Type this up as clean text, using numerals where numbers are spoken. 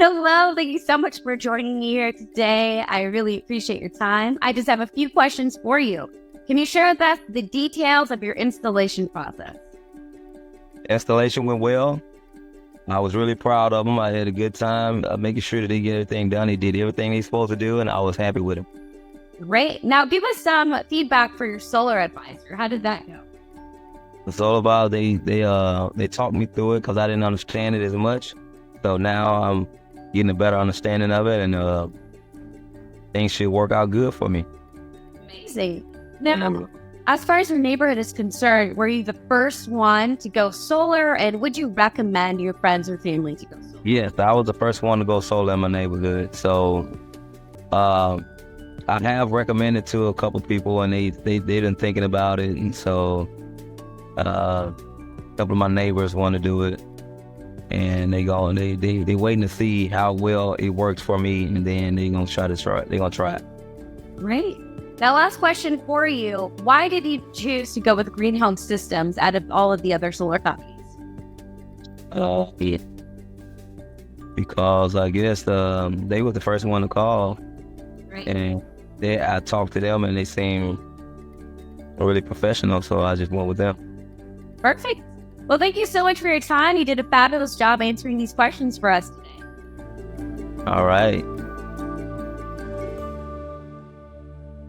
Hello, thank you so much for joining me here today. I really appreciate your time. I just have a few questions for you. Can you share with us the details of your installation process? Installation went well. I was really proud of them. I had a good time making sure that they get everything done. They did everything they supposed to do, and I was happy with them. Great. Now give us some feedback for your solar advisor. How did that go? It's all about they talked me through it because I didn't understand it as much. So now I'm getting a better understanding of it, and things should work out good for me. Amazing. Now, as far as your neighborhood is concerned, were you the first one to go solar, and would you recommend your friends or family to go solar? Yes, I was the first one to go solar in my neighborhood. So I have recommended to a couple people, and they've been thinking about it. And so a couple of my neighbors want to do it, and they waiting to see how well it works for me, and then they're gonna try it. Great. Now, last question for you. Why did you choose to go with Greenhouse Systems out of all of the other solar companies? Yeah. Because I guess they were the first one to call, Right. and I talked to them, and they seemed really professional, so I just went with them. Perfect. Well, thank you so much for your time. You did a fabulous job answering these questions for us today. All right.